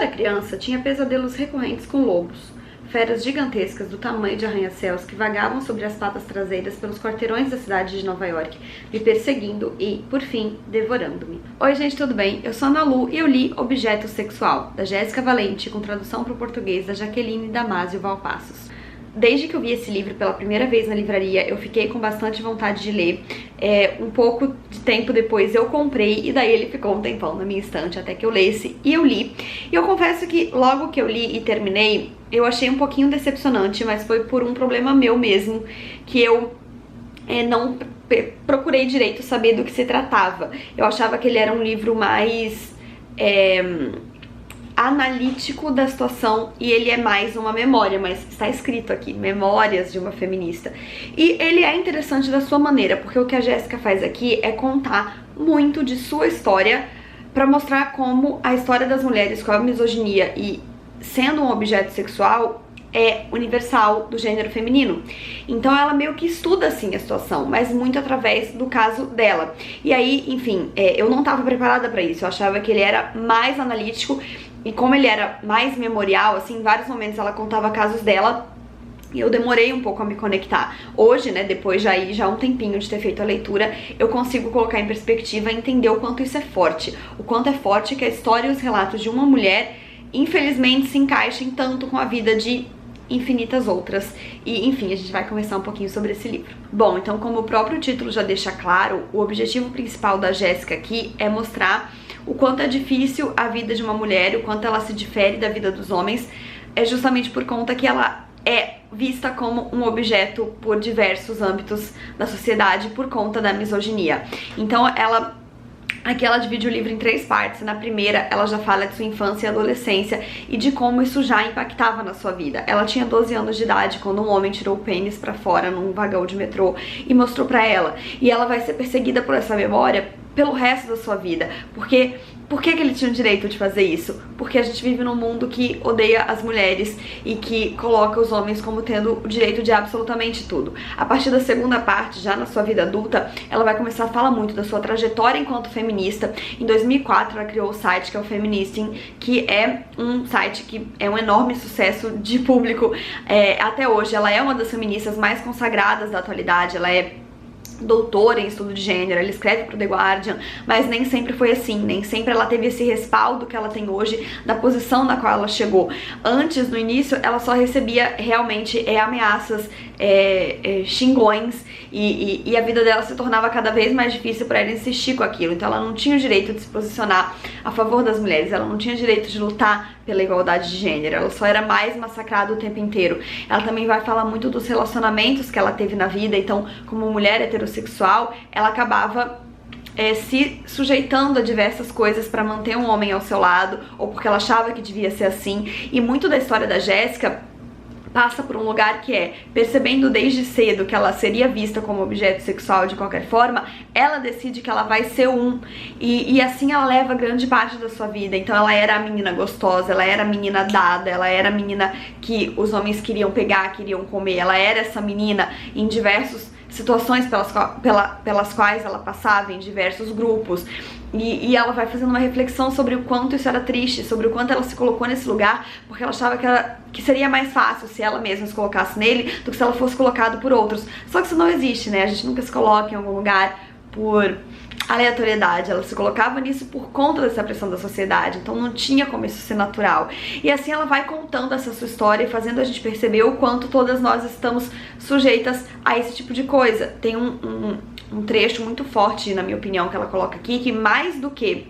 era criança, tinha pesadelos recorrentes com lobos, feras gigantescas do tamanho de arranha-céus que vagavam sobre as patas traseiras pelos quarteirões da cidade de Nova York, me perseguindo e, por fim, devorando-me. Oi gente, tudo bem? Eu sou a Ana Lu e eu li Objeto Sexual, da Jéssica Valente, com tradução para o português da Jaqueline Damasio Valpassos. Desde que eu vi esse livro pela primeira vez na livraria, eu fiquei com bastante vontade de ler. Um pouco de tempo depois eu comprei e daí ele ficou um tempão na minha estante até que eu lesse e eu li. E eu confesso que logo que eu li e terminei, eu achei um pouquinho decepcionante, mas foi por um problema meu mesmo, que eu não procurei direito saber do que se tratava. Eu achava que ele era um livro mais analítico da situação e ele é mais uma memória, mas está escrito aqui, Memórias de uma Feminista. E ele é interessante da sua maneira, porque o que a Jéssica faz aqui é contar muito de sua história para mostrar como a história das mulheres com a misoginia e sendo um objeto sexual é universal do gênero feminino. Então ela meio que estuda assim a situação, mas muito através do caso dela. E aí, enfim, eu não estava preparada para isso, eu achava que ele era mais analítico e como ele era mais memorial, assim, em vários momentos ela contava casos dela e eu demorei um pouco a me conectar. Hoje, né, depois já um tempinho de ter feito a leitura, eu consigo colocar em perspectiva e entender o quanto isso é forte. O quanto é forte que a história e os relatos de uma mulher, infelizmente, se encaixem tanto com a vida de infinitas outras. E, enfim, a gente vai conversar um pouquinho sobre esse livro. Bom, então, como o próprio título já deixa claro, o objetivo principal da Jéssica aqui é mostrar o quanto é difícil a vida de uma mulher, o quanto ela se difere da vida dos homens, é justamente por conta que ela é vista como um objeto por diversos âmbitos da sociedade por conta da misoginia. Então aqui ela divide o livro em 3 partes. Na primeira, ela já fala de sua infância e adolescência e de como isso já impactava na sua vida. Ela tinha 12 anos de idade quando um homem tirou o pênis pra fora num vagão de metrô e mostrou pra ela. E ela vai ser perseguida por essa memória pelo resto da sua vida. Por que ele tinha o direito de fazer isso? Porque a gente vive num mundo que odeia as mulheres e que coloca os homens como tendo o direito de absolutamente tudo. A partir da segunda parte, já na sua vida adulta, ela vai começar a falar muito da sua trajetória enquanto feminista. Em 2004, ela criou o site que é o Feministing, que é um site que é um enorme sucesso de público até hoje. Ela é uma das feministas mais consagradas da atualidade, ela é doutora em estudo de gênero, ela escreve pro The Guardian, mas nem sempre foi assim, nem sempre ela teve esse respaldo que ela tem hoje, da posição na qual ela chegou. Antes, no início, ela só recebia realmente ameaças, xingões, e a vida dela se tornava cada vez mais difícil para ela insistir com aquilo. Então ela não tinha o direito de se posicionar a favor das mulheres, ela não tinha o direito de lutar pela igualdade de gênero, ela só era mais massacrada o tempo inteiro. Ela também vai falar muito dos relacionamentos que ela teve na vida. Então, como mulher heterossexual, ela acabava se sujeitando a diversas coisas para manter um homem ao seu lado, ou porque ela achava que devia ser assim. E muito da história da Jéssica passa por um lugar que percebendo desde cedo que ela seria vista como objeto sexual de qualquer forma, ela decide que ela vai ser e assim ela leva grande parte da sua vida. Então ela era a menina gostosa, ela era a menina dada, ela era a menina que os homens queriam pegar, queriam comer, ela era essa menina em diversas situações pelas quais ela passava, em diversos grupos. E ela vai fazendo uma reflexão sobre o quanto isso era triste, sobre o quanto ela se colocou nesse lugar, porque ela achava que seria mais fácil se ela mesma se colocasse nele do que se ela fosse colocada por outros. Só que isso não existe, né? A gente nunca se coloca em algum lugar por aleatoriedade, ela se colocava nisso por conta dessa pressão da sociedade, então não tinha como isso ser natural. E assim ela vai contando essa sua história e fazendo a gente perceber o quanto todas nós estamos sujeitas a esse tipo de coisa. Tem um trecho muito forte, na minha opinião, que ela coloca aqui, que mais do que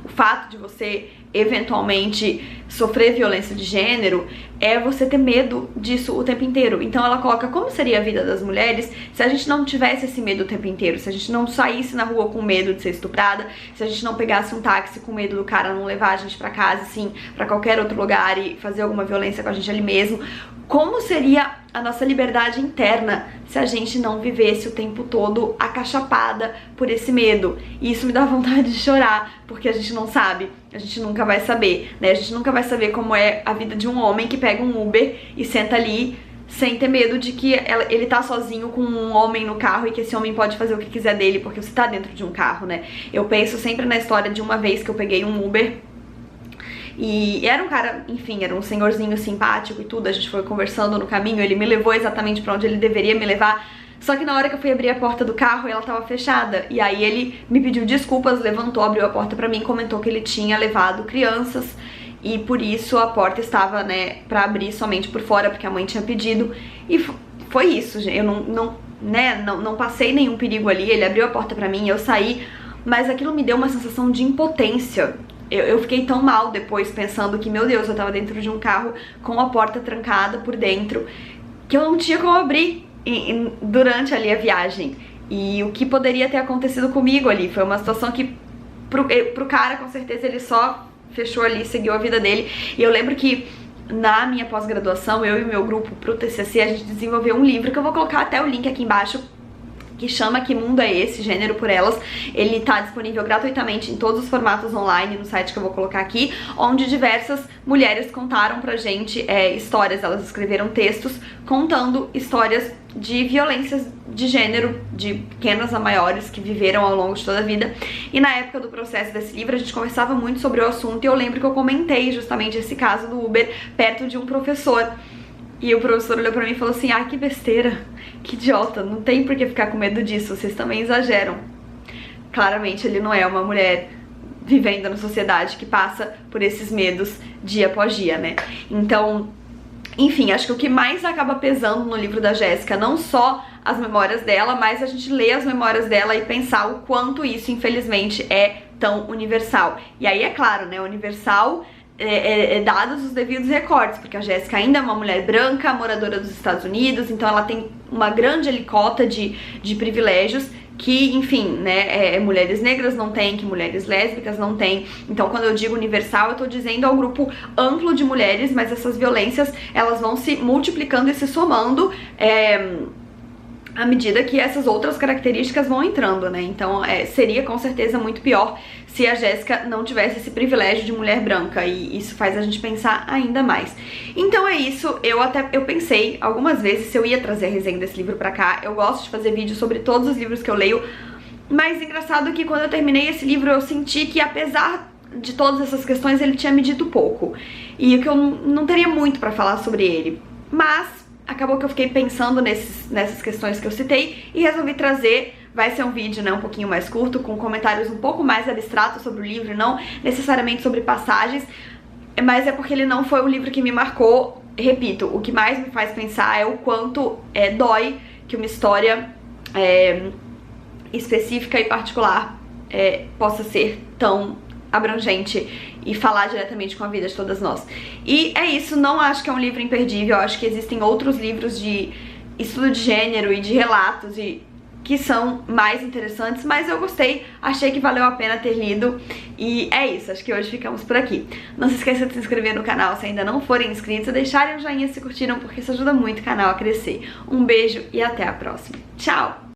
o fato de você eventualmente sofrer violência de gênero, é você ter medo disso o tempo inteiro. Então ela coloca como seria a vida das mulheres se a gente não tivesse esse medo o tempo inteiro, se a gente não saísse na rua com medo de ser estuprada, se a gente não pegasse um táxi com medo do cara não levar a gente pra casa, assim, pra qualquer outro lugar e fazer alguma violência com a gente ali mesmo. Como seria a nossa liberdade interna se a gente não vivesse o tempo todo acachapada por esse medo? E isso me dá vontade de chorar, porque a gente não sabe, a gente nunca vai saber, né? A gente nunca vai saber como é a vida de um homem que pega um Uber e senta ali sem ter medo de que ele tá sozinho com um homem no carro e que esse homem pode fazer o que quiser dele, porque você tá dentro de um carro, né? Eu penso sempre na história de uma vez que eu peguei um Uber E era um cara, enfim, era um senhorzinho simpático e tudo, a gente foi conversando no caminho, ele me levou exatamente pra onde ele deveria me levar. Só que na hora que eu fui abrir a porta do carro, ela tava fechada. E aí ele me pediu desculpas, levantou, abriu a porta pra mim, comentou que ele tinha levado crianças e por isso a porta estava, né, pra abrir somente por fora, porque a mãe tinha pedido. E foi isso, gente. Eu não passei nenhum perigo ali. Ele abriu a porta pra mim, eu saí, mas aquilo me deu uma sensação de impotência. Eu fiquei tão mal depois, pensando que, meu Deus, eu tava dentro de um carro com a porta trancada por dentro, que eu não tinha como abrir durante ali a viagem. E o que poderia ter acontecido comigo ali? Foi uma situação que pro cara, com certeza, ele só fechou ali, seguiu a vida dele. E eu lembro que na minha pós-graduação, eu e o meu grupo pro TCC, a gente desenvolveu um livro que eu vou colocar até o link aqui embaixo, que chama Que Mundo é Esse? Gênero por Elas. Ele tá disponível gratuitamente em todos os formatos online no site que eu vou colocar aqui, onde diversas mulheres contaram pra gente histórias, elas escreveram textos contando histórias de violências de gênero, de pequenas a maiores, que viveram ao longo de toda a vida. E na época do processo desse livro a gente conversava muito sobre o assunto, e eu lembro que eu comentei justamente esse caso do Uber perto de um professor. E o professor olhou pra mim e falou assim: ah, que besteira, que idiota, não tem por que ficar com medo disso, vocês também exageram. Claramente ele não é uma mulher vivendo na sociedade que passa por esses medos dia após dia, né? Então, enfim, acho que o que mais acaba pesando no livro da Jéssica, não só as memórias dela, mas a gente ler as memórias dela e pensar o quanto isso, infelizmente, é tão universal. E aí, é claro, né, universal... dados os devidos recortes, porque a Jéssica ainda é uma mulher branca, moradora dos Estados Unidos, então ela tem uma grande alicota de privilégios que, enfim, né, mulheres negras não têm, que mulheres lésbicas não têm. Então, quando eu digo universal, eu tô dizendo ao grupo amplo de mulheres, mas essas violências, elas vão se multiplicando e se somando à medida que essas outras características vão entrando, né? Então seria com certeza muito pior se a Jéssica não tivesse esse privilégio de mulher branca, e isso faz a gente pensar ainda mais. Então é isso, eu pensei algumas vezes se eu ia trazer a resenha desse livro pra cá. Eu gosto de fazer vídeo sobre todos os livros que eu leio, mas engraçado que quando eu terminei esse livro eu senti que, apesar de todas essas questões, ele tinha me dito pouco, e que eu não teria muito pra falar sobre ele. Mas acabou que eu fiquei pensando nessas questões que eu citei e resolvi trazer. Vai ser um vídeo, né, um pouquinho mais curto, com comentários um pouco mais abstratos sobre o livro, não necessariamente sobre passagens, mas é porque ele não foi um livro que me marcou. Repito, o que mais me faz pensar é o quanto dói que uma história específica e particular possa ser tão abrangente e falar diretamente com a vida de todas nós. E é isso, não acho que é um livro imperdível, eu acho que existem outros livros de estudo de gênero e de relatos que são mais interessantes, mas eu gostei, achei que valeu a pena ter lido. E é isso, acho que hoje ficamos por aqui. Não se esqueça de se inscrever no canal se ainda não forem inscritos, e deixarem um joinha se curtiram, porque isso ajuda muito o canal a crescer. Um beijo e até a próxima. Tchau!